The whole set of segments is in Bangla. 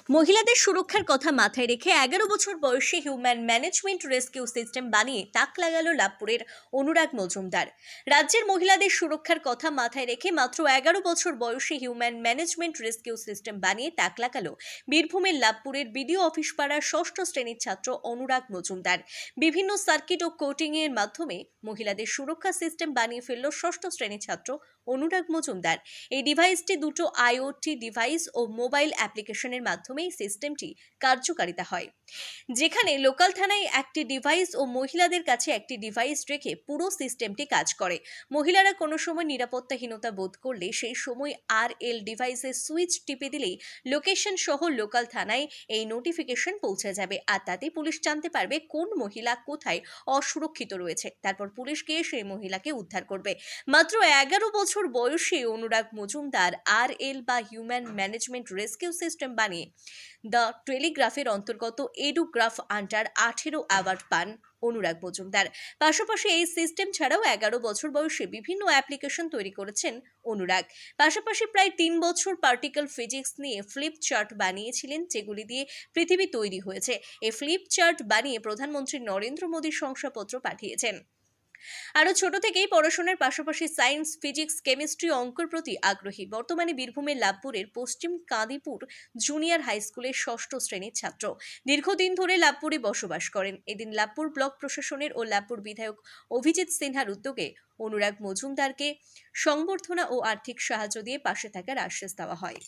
মহিলাদের সুরক্ষার কথা মাথায় রেখে 11 বছর বয়সী হিউম্যান ম্যানেজমেন্ট রেস্কিউ সিস্টেম বানিয়ে তাক লাগালো লাভপুরের অনুরাগ মজুমদার। রাজ্যের মহিলাদের সুরক্ষার কথা মাথায় রেখে মাত্র 11 বছর বয়সী হিউম্যান ম্যানেজমেন্ট রেস্কিউ সিস্টেম বানিয়ে তাক লাগালো বীরভূমের লাভপুরের বিডিও অফিস পাড়ার 6ষ্ঠ শ্রেণীর ছাত্র অনুরাগ মজুমদার। বিভিন্ন সার্কিট ও কোটিং এর মাধ্যমে মহিলাদের সুরক্ষা সিস্টেম বানিয়ে ফেলল 6ষ্ঠ শ্রেণীর ছাত্র অনুরাগ মজুমদার। এই ডিভাইসটি দুটো আইওটি ডিভাইস ও মোবাইল অ্যাপ্লিকেশনের মাধ্যমে এই সিস্টেমটি কার্যকারিতা হয়, যেখানে লোকাল থানায় একটি ডিভাইস ও মহিলাদের কাছে একটি ডিভাইস রেখে পুরো সিস্টেমটি কাজ করে। মহিলারা কোনো সময় নিরাপত্তাহীনতা বোধ করলে সেই সময় RL ডিভাইসের সুইচ টিপে দিলেই লোকেশন সহ লোকাল থানায় এই নোটিফিকেশন পৌঁছে যাবে, আর তাতে পুলিশ জানতে পারবে কোন মহিলা কোথায় অসুরক্ষিত রয়েছে। তারপর পুলিশ গিয়ে সেই মহিলাকে উদ্ধার করবে। মাত্র 11 বছর বয়সী অনুরাগ মজুমদার RL বা হিউম্যান ম্যানেজমেন্ট রেস্কিউ সিস্টেম বানিয়ে দ্য টেলিগ্রাফের অন্তর্গত এডুগ্রাফ আন্ডার 18 অ্যাওয়ার্ড পান অনুরাগ মজুমদার। পাশাপাশি এই সিস্টেম ছাড়াও 11 বছর বয়সে বিভিন্ন অ্যাপ্লিকেশন তৈরি করেছেন অনুরাগ। পাশাপাশি প্রায় 3 বছর পার্টিকেল ফিজিক্স নিয়ে ফ্লিপ চার্ট বানিয়েছিলেন, যেগুলি দিয়ে পৃথিবী তৈরি হয়েছে। এই ফ্লিপ চার্ট বানিয়ে প্রধানমন্ত্রী নরেন্দ্র মোদীর শংসাপত্র পাঠিয়েছেন। আরও ছোট থেকেই পড়াশোনার পাশাপাশি সায়েন্স, ফিজিক্স, কেমিস্ট্রি, অঙ্কের প্রতি আগ্রহী। বর্তমানে বীরভূমের লাভপুরের পশ্চিম কাদিপুর জুনিয়র হাই স্কুলের 6ষ্ঠ শ্রেণীর ছাত্র। দীর্ঘদিন ধরে লাভপুরে বসবাস করেন। এদিন লাভপুর ব্লক প্রশাসনের ও লাভপুর বিধায়ক অভিজিৎ সিনহার উদ্যোগে অনুরাগ মজুমদারকে সংবর্ধনা ও আর্থিক সাহায্য দিয়ে পাশে থাকার আশ্বাস দেওয়া হয়।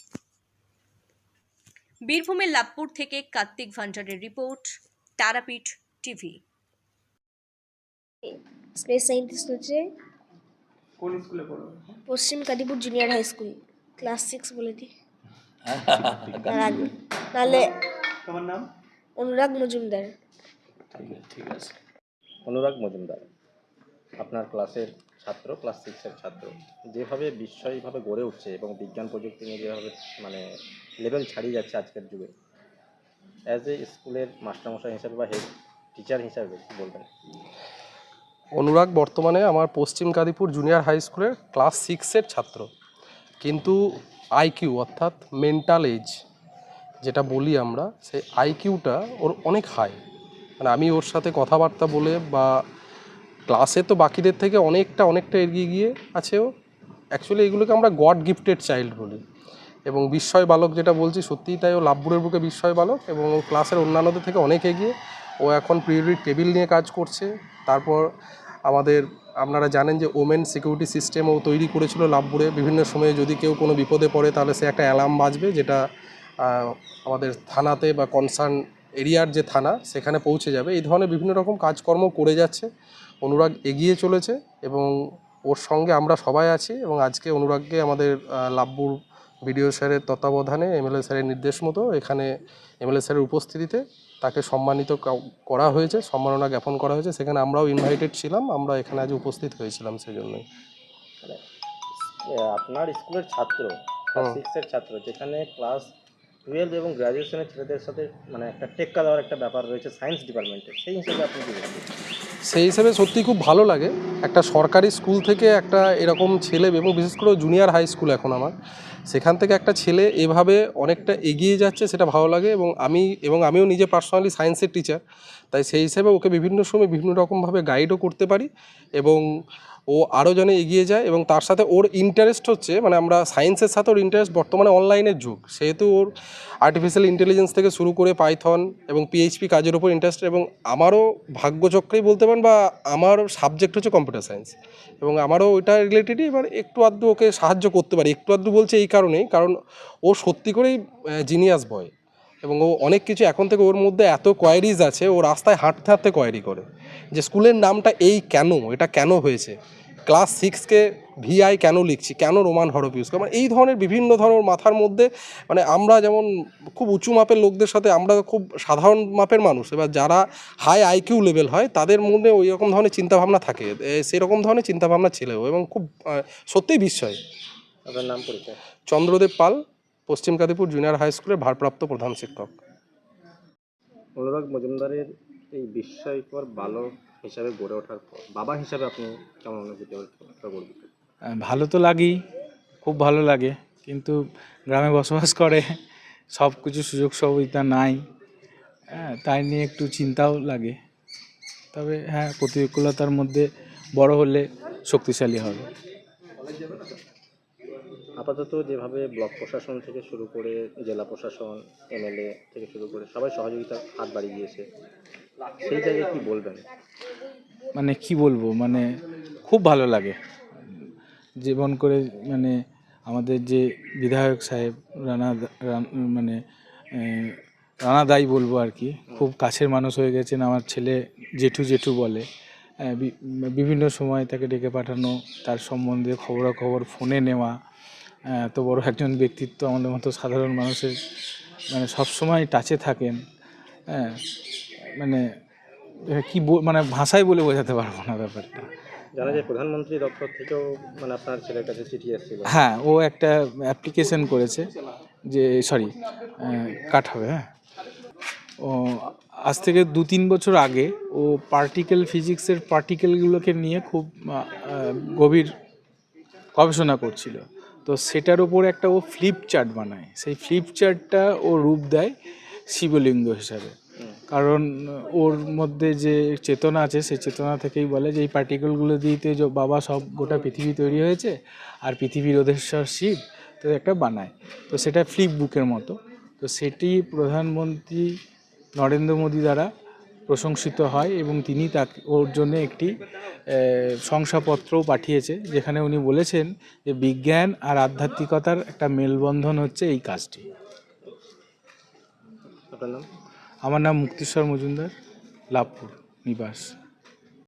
বীরভূমের লাভপুর থেকে কার্তিক ভান্ডারের report, Tarapith TV. Space scientist হচ্ছে কোন স্কুলে পড়ো? Paschim Kadipur junior high school, class 6 বলে দিই। তাহলে তোমার নাম? অনুরাগ মজুমদার। ঠিক আছে। অনুরাগ মজুমদার আপনার ক্লাসের ছাত্র, ক্লাস 6-এর ছাত্র। যেভাবে বিস্ময়ভাবে গড়ে উঠছে এবং বিজ্ঞান প্রযুক্তি নিয়ে যেভাবে লেভেল ছাড়িয়ে যাচ্ছে আজকের যুগে, অ্যাজ এ স্কুলের মাস্টারমশাই হিসাবে বা হেড টিচার হিসাবে কী বলবেন? অনুরাগ বর্তমানে আমার পশ্চিম কাদিপুর জুনিয়র হাই স্কুলের ক্লাস 6-এর ছাত্র, কিন্তু আইকিউ অর্থাৎ মেন্টাল এজ যেটা বলি আমরা, সেই আইকিউটা ওর অনেক হাই। মানে আমি ওর সাথে কথাবার্তা বলে বা ক্লাসে তো বাকিদের থেকে অনেকটা এগিয়ে গিয়ে আছে ও। অ্যাকচুয়ালি এগুলোকে আমরা গড গিফটেড চাইল্ড বলি, এবং বিস্ময় বালক যেটা বলছি সত্যিই তাই। ও লাভপুরের বুকে বিস্ময় বালক এবং ও ক্লাসের অন্যান্যদের থেকে অনেক এগিয়ে। ও এখন পিরিয়ডিক টেবিল নিয়ে কাজ করছে। তারপর আপনারা জানেন যে ওমেন সিকিউরিটি সিস্টেম ও তৈরি করেছিল লাভপুরে। বিভিন্ন সময়ে যদি কেউ কোনো বিপদে পড়ে তাহলে সে একটা অ্যালার্ম বাজবে, যেটা আমাদের থানাতে বা কনসার্ন এরিয়ার যে থানা সেখানে পৌঁছে যাবে। এই ধরনের বিভিন্ন রকম কাজকর্ম করে যাচ্ছে। অনুরাগ এগিয়ে চলেছে এবং ওর সঙ্গে আমরা সবাই আছি। এবং আজকে অনুরাগকে আমাদের লাভপুর বিডিও স্যারের তত্ত্বাবধানে MLA স্যারের নির্দেশ মতো এখানে MLA স্যারের উপস্থিতিতে তাকে সম্মানিত করা হয়েছে, সম্মাননা জ্ঞাপন করা হয়েছে। সেখানে আমরাও ইনভাইটেড ছিলাম, আমরা এখানে আজ উপস্থিত হয়েছিলাম সেজন্যই। আপনার স্কুলের ছাত্র, ক্লাস 6-এর ছাত্র, যেখানে ক্লাস 12 এবং গ্র্যাজুয়েশনের ছেলেদের সাথে একটা টেক্কা দেওয়ার একটা ব্যাপার রয়েছে সায়েন্স ডিপার্টমেন্টে, সেই হিসেবে আপনি কী বলবেন? সেই হিসেবে সত্যি খুব ভালো লাগে একটা সরকারি স্কুল থেকে একটা এরকম ছেলে, এবং বিশেষ করে জুনিয়র হাই স্কুল এখন আমার, সেখান থেকে একটা ছেলে এভাবে অনেকটা এগিয়ে যাচ্ছে, সেটা ভালো লাগে। এবং আমিও নিজে পার্সোনালি সায়েন্সের টিচার, তাই সেই হিসেবে ওকে বিভিন্ন সময় বিভিন্ন রকমভাবে গাইডও করতে পারি এবং ও আরও যেন এগিয়ে যায়। এবং তার সাথে ওর ইন্টারেস্ট হচ্ছে, আমরা সায়েন্সের সাথে ওর ইন্টারেস্ট, বর্তমানে অনলাইনের যুগ, সেহেতু ওর আর্টিফিশিয়াল ইন্টেলিজেন্স থেকে শুরু করে পাইথন এবং PHP কাজের উপর ইন্টারেস্ট। এবং আমারও ভাগ্যচক্রেই বলতে পারেন, বা আমার সাবজেক্ট হচ্ছে কম্পিউটার সায়েন্স, এবং আমারও ওইটা রিলেটেডই। এবার একটু আধটু ওকে সাহায্য করতে পারি। একটু আধটু বলছে এই কারণেই, কারণ ও সত্যি করেই জিনিয়াস বয়, এবং ও অনেক কিছু এখন থেকে ওর মধ্যে এত কোয়ারিজ আছে। ও রাস্তায় হাঁটতে হাঁটতে কোয়ারি করে যে স্কুলের নামটা এই কেন, এটা কেন হয়েছে, ক্লাস 6কে VI কেন লিখছি, কেন রোমান হরফ ইউজ করি, এই ধরনের বিভিন্ন ধরনের মাথার মধ্যে। আমরা যেমন খুব উঁচু মাপের লোকদের সাথে, আমরা খুব সাধারণ মাপের মানুষ, এবার যারা হাই আইকিউ লেভেল হয় তাদের মধ্যে ওই রকম ধরনের চিন্তাভাবনা থাকে, সেরকম ধরনের চিন্তাভাবনা ছেলেও, এবং খুব সত্যিই বিস্ময়। আপনার নাম পরিচয়? চন্দ্রদেব পাল, পশ্চিম কাদিপুর জুনিয়র হাই স্কুলের ভারপ্রাপ্ত প্রধান শিক্ষক। অনুরাগ মজুমদারের এই বিস্ময়কর বালক হিসাবে গড়ে ওঠার পর বাবা হিসাবে আপনি কেমন অনুভূতি করবেন? ভালো তো লাগেই, খুব ভালো লাগে, কিন্তু গ্রামে বসবাস করে সব কিছু সুযোগ সুবিধা নাই, হ্যাঁ, তাই নিয়ে একটু চিন্তাও লাগে। তবে হ্যাঁ, প্রতিকূলতার মধ্যে বড় হলে শক্তিশালী হবে। আপাতত যেভাবে ব্লক প্রশাসন থেকে শুরু করে জেলা প্রশাসন, এমএলএ থেকে শুরু করে সবাই সহযোগিতার হাত বাড়িয়ে দিয়েছে, সেই জায়গায় কি বলবেন? মানে কি বলবো, মানে খুব ভালো লাগে। জীবন করে মানে আমাদের যে বিধায়ক সাহেব মানে রানাদাই বলবো আর কি, খুব কাছের মানুষ হয়ে গেছেন। আমার ছেলে জেঠু জেঠু বলে। বিভিন্ন সময় তাকে ডেকে পাঠানো, তার সম্বন্ধে খবরাখবর ফোনে নেওয়া। এত বড় একজন ব্যক্তিত্ব আমাদের মতো সাধারণ মানুষের মানে সবসময় টাচে থাকেন। হ্যাঁ, মানে মানে ভাষায় বলে বোঝাতে পারবো না ব্যাপারটা। জানা যায় প্রধানমন্ত্রী দপ্তর থেকেও মানে আপনার ছেলের কাছে চিঠি এসেছিল। হ্যাঁ, ও একটা অ্যাপ্লিকেশন করেছে যে কাট হবে। হ্যাঁ, ও আজ থেকে 2-3 বছর আগে ও ফিজিক্সের পার্টিকেলগুলোকে নিয়ে খুব গভীর গবেষণা করছিল। তো সেটার উপর একটা ও ফ্লিপ চার্ট বানায়। সেই ফ্লিপ চার্টটা ও রূপ দেয় শিবলিঙ্গ হিসাবে। কারণ ওর মধ্যে যে চেতনা আছে, সেই চেতনা থেকেই বলে যে এই পার্টিকেলগুলো দিয়েতে বাবা সব গোটা পৃথিবী তৈরি হয়েছে, আর পৃথিবীর অধীশ্বর শিব তো একটা বানায়। তো সেটা ফ্লিপ বুকের মতো। তো সেটি প্রধানমন্ত্রী নরেন্দ্র মোদী দ্বারা প্রশংসিত হয় এবং তিনি তাকে ওর জন্য একটি শংসাপত্রও পাঠিয়েছে, যেখানে উনি বলেছেন যে বিজ্ঞান আর আধ্যাত্মিকতার একটা মেলবন্ধন হচ্ছে এই কাজটি। আপনার নাম? আমার নাম মুক্তিশ্বর মজুমদার, লাভপুর নিবাস।